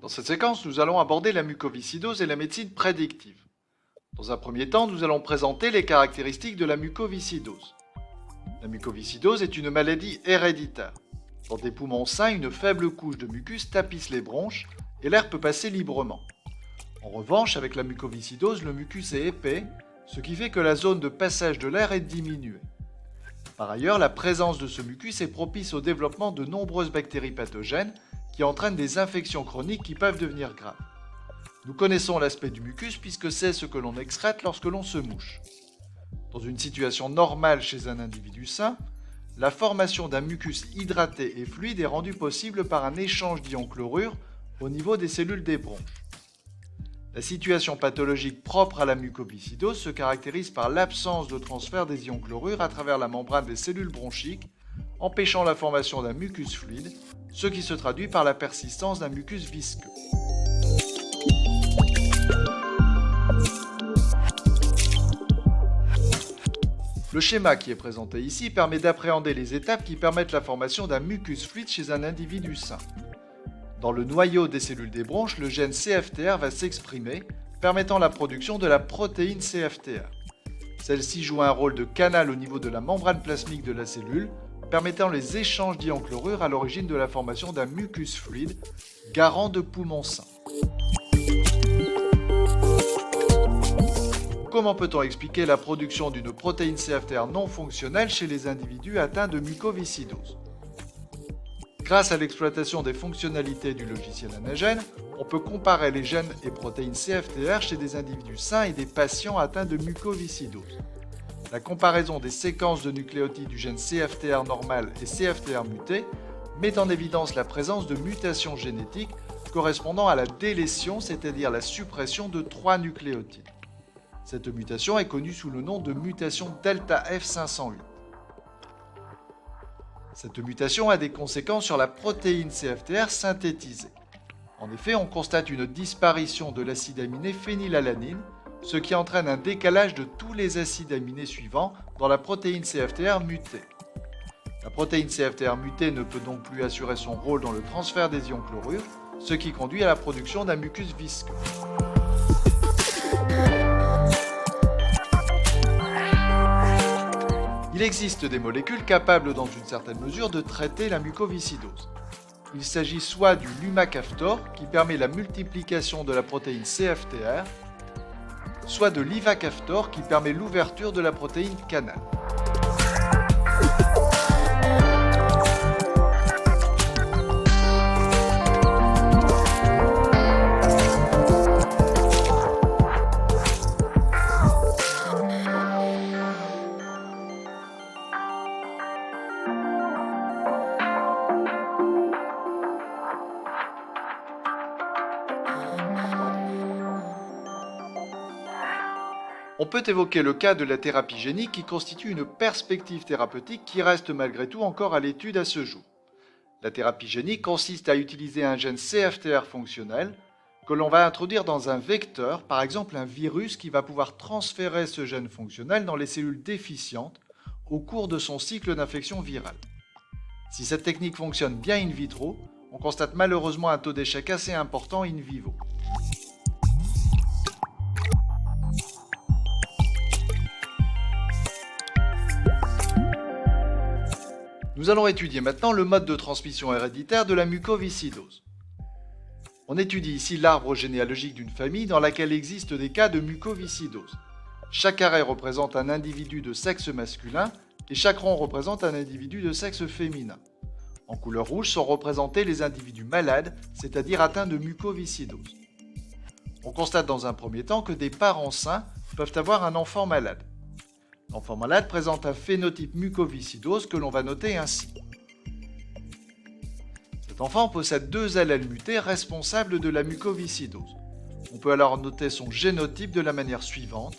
Dans cette séquence, nous allons aborder la mucoviscidose et la médecine prédictive. Dans un premier temps, nous allons présenter les caractéristiques de la mucoviscidose. La mucoviscidose est une maladie héréditaire. Dans des poumons sains, une faible couche de mucus tapisse les bronches et l'air peut passer librement. En revanche, avec la mucoviscidose, le mucus est épais, ce qui fait que la zone de passage de l'air est diminuée. Par ailleurs, la présence de ce mucus est propice au développement de nombreuses bactéries pathogènes qui entraînent des infections chroniques qui peuvent devenir graves. Nous connaissons l'aspect du mucus puisque c'est ce que l'on excrète lorsque l'on se mouche. Dans une situation normale chez un individu sain, la formation d'un mucus hydraté et fluide est rendue possible par un échange d'ions chlorure au niveau des cellules des bronches. La situation pathologique propre à la mucoviscidose se caractérise par l'absence de transfert des ions chlorure à travers la membrane des cellules bronchiques, empêchant la formation d'un mucus fluide, ce qui se traduit par la persistance d'un mucus visqueux. Le schéma qui est présenté ici permet d'appréhender les étapes qui permettent la formation d'un mucus fluide chez un individu sain. Dans le noyau des cellules des bronches, le gène CFTR va s'exprimer, permettant la production de la protéine CFTR. Celle-ci joue un rôle de canal au niveau de la membrane plasmique de la cellule, permettant les échanges d'ions chlorure à l'origine de la formation d'un mucus fluide, garant de poumons sains. Comment peut-on expliquer la production d'une protéine CFTR non fonctionnelle chez les individus atteints de mucoviscidose ? Grâce à l'exploitation des fonctionnalités du logiciel Anagène, on peut comparer les gènes et protéines CFTR chez des individus sains et des patients atteints de mucoviscidose. La comparaison des séquences de nucléotides du gène CFTR normal et CFTR muté met en évidence la présence de mutations génétiques correspondant à la délétion, c'est-à-dire la suppression de 3 nucléotides. Cette mutation est connue sous le nom de mutation delta F508. Cette mutation a des conséquences sur la protéine CFTR synthétisée. En effet, on constate une disparition de l'acide aminé phénylalanine, ce qui entraîne un décalage de tous les acides aminés suivants dans la protéine CFTR mutée. La protéine CFTR mutée ne peut donc plus assurer son rôle dans le transfert des ions chlorure, ce qui conduit à la production d'un mucus visqueux. Il existe des molécules capables dans une certaine mesure de traiter la mucoviscidose. Il s'agit soit du lumacaftor qui permet la multiplication de la protéine CFTR, soit de l'ivacaftor qui permet l'ouverture de la protéine canal. On peut évoquer le cas de la thérapie génique qui constitue une perspective thérapeutique qui reste malgré tout encore à l'étude à ce jour. La thérapie génique consiste à utiliser un gène CFTR fonctionnel que l'on va introduire dans un vecteur, par exemple un virus qui va pouvoir transférer ce gène fonctionnel dans les cellules déficientes au cours de son cycle d'infection virale. Si cette technique fonctionne bien in vitro, on constate malheureusement un taux d'échec assez important in vivo. Nous allons étudier maintenant le mode de transmission héréditaire de la mucoviscidose. On étudie ici l'arbre généalogique d'une famille dans laquelle existent des cas de mucoviscidose. Chaque carré représente un individu de sexe masculin et chaque rond représente un individu de sexe féminin. En couleur rouge sont représentés les individus malades, c'est-à-dire atteints de mucoviscidose. On constate dans un premier temps que des parents sains peuvent avoir un enfant malade. L'enfant malade présente un phénotype mucoviscidose que l'on va noter ainsi. Cet enfant possède 2 allèles mutés responsables de la mucoviscidose. On peut alors noter son génotype de la manière suivante,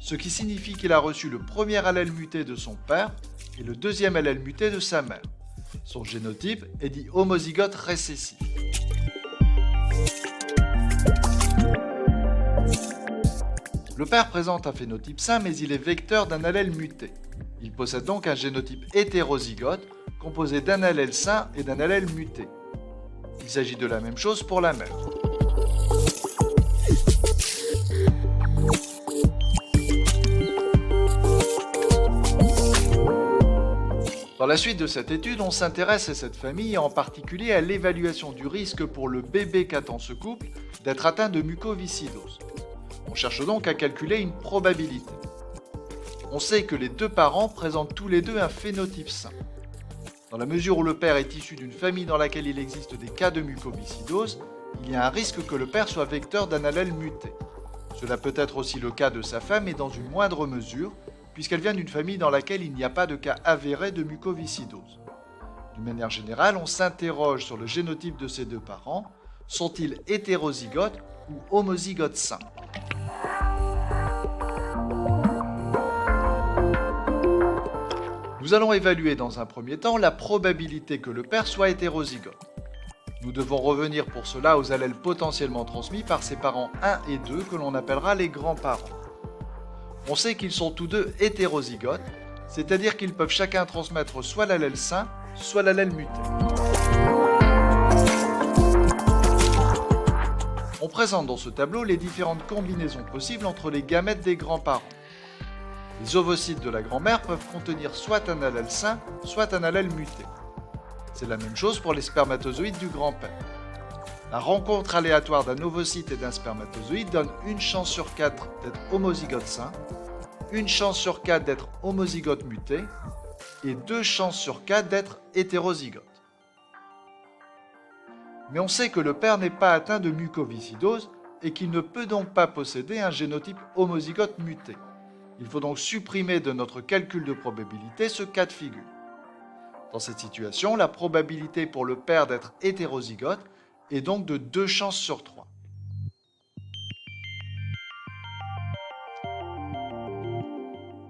ce qui signifie qu'il a reçu le premier allèle muté de son père et le deuxième allèle muté de sa mère. Son génotype est dit homozygote récessif. Le père présente un phénotype sain, mais il est vecteur d'un allèle muté. Il possède donc un génotype hétérozygote, composé d'un allèle sain et d'un allèle muté. Il s'agit de la même chose pour la mère. Dans la suite de cette étude, on s'intéresse à cette famille et en particulier à l'évaluation du risque pour le bébé qu'attend ce couple d'être atteint de mucoviscidose. On cherche donc à calculer une probabilité. On sait que les deux parents présentent tous les deux un phénotype sain. Dans la mesure où le père est issu d'une famille dans laquelle il existe des cas de mucoviscidose, il y a un risque que le père soit vecteur d'un allèle muté. Cela peut être aussi le cas de sa femme et dans une moindre mesure, puisqu'elle vient d'une famille dans laquelle il n'y a pas de cas avérés de mucoviscidose. D'une manière générale, on s'interroge sur le génotype de ces deux parents. Sont-ils hétérozygotes ou homozygotes sains ? Nous allons évaluer dans un premier temps la probabilité que le père soit hétérozygote. Nous devons revenir pour cela aux allèles potentiellement transmis par ses parents 1 et 2 que l'on appellera les grands-parents. On sait qu'ils sont tous deux hétérozygotes, c'est-à-dire qu'ils peuvent chacun transmettre soit l'allèle sain, soit l'allèle muté. On présente dans ce tableau les différentes combinaisons possibles entre les gamètes des grands-parents. Les ovocytes de la grand-mère peuvent contenir soit un allèle sain, soit un allèle muté. C'est la même chose pour les spermatozoïdes du grand-père. La rencontre aléatoire d'un ovocyte et d'un spermatozoïde donne une chance sur 4 d'être homozygote sain, une chance sur 4 d'être homozygote muté et 2 chances sur 4 d'être hétérozygote. Mais on sait que le père n'est pas atteint de mucoviscidose et qu'il ne peut donc pas posséder un génotype homozygote muté. Il faut donc supprimer de notre calcul de probabilité ce cas de figure. Dans cette situation, la probabilité pour le père d'être hétérozygote est donc de 2 chances sur 3.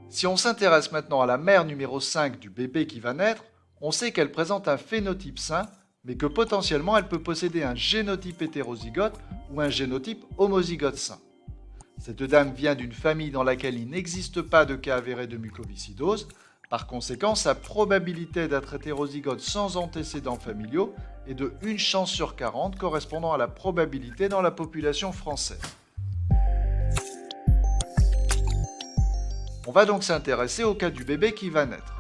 Si on s'intéresse maintenant à la mère numéro 5 du bébé qui va naître, on sait qu'elle présente un phénotype sain, mais que potentiellement elle peut posséder un génotype hétérozygote ou un génotype homozygote sain. Cette dame vient d'une famille dans laquelle il n'existe pas de cas avérés de mucoviscidose. Par conséquent, sa probabilité d'être hétérozygote sans antécédents familiaux est de 1 chance sur 40, correspondant à la probabilité dans la population française. On va donc s'intéresser au cas du bébé qui va naître.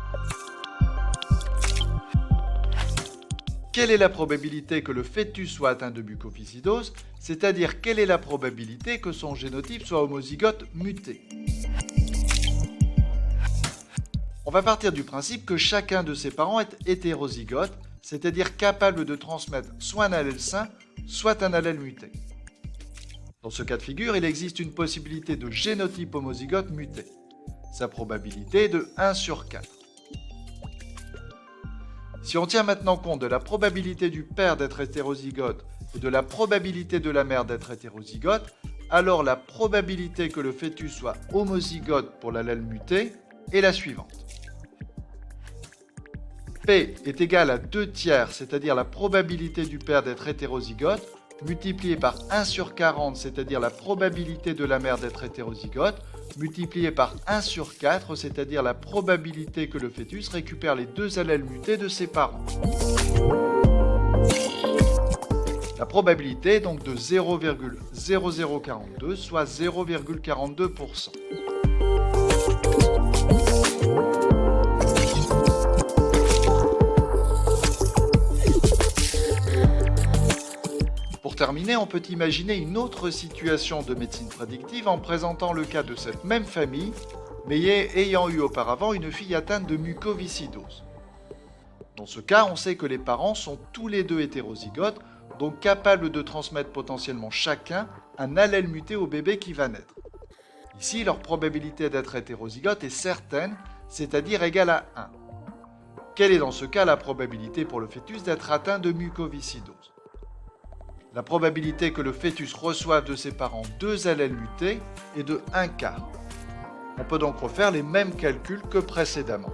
Quelle est la probabilité que le fœtus soit atteint de mucoviscidose, c'est-à-dire quelle est la probabilité que son génotype soit homozygote muté ? On va partir du principe que chacun de ses parents est hétérozygote, c'est-à-dire capable de transmettre soit un allèle sain, soit un allèle muté. Dans ce cas de figure, il existe une possibilité de génotype homozygote muté. Sa probabilité est de 1 sur 4. Si on tient maintenant compte de la probabilité du père d'être hétérozygote et de la probabilité de la mère d'être hétérozygote, alors la probabilité que le fœtus soit homozygote pour l'allèle muté est la suivante. P est égal à 2 tiers, c'est-à-dire la probabilité du père d'être hétérozygote, multiplié par 1 sur 40, c'est-à-dire la probabilité de la mère d'être hétérozygote, multiplié par 1 sur 4, c'est-à-dire la probabilité que le fœtus récupère les 2 allèles mutés de ses parents. La probabilité est donc de 0,0042, soit 0,42%. Pour terminer, on peut imaginer une autre situation de médecine prédictive en présentant le cas de cette même famille, mais ayant eu auparavant une fille atteinte de mucoviscidose. Dans ce cas, on sait que les parents sont tous les deux hétérozygotes, donc capables de transmettre potentiellement chacun un allèle muté au bébé qui va naître. Ici, leur probabilité d'être hétérozygote est certaine, c'est-à-dire égale à 1. Quelle est dans ce cas la probabilité pour le fœtus d'être atteint de mucoviscidose ? La probabilité que le fœtus reçoive de ses parents 2 allèles mutés est de 1/4. On peut donc refaire les mêmes calculs que précédemment.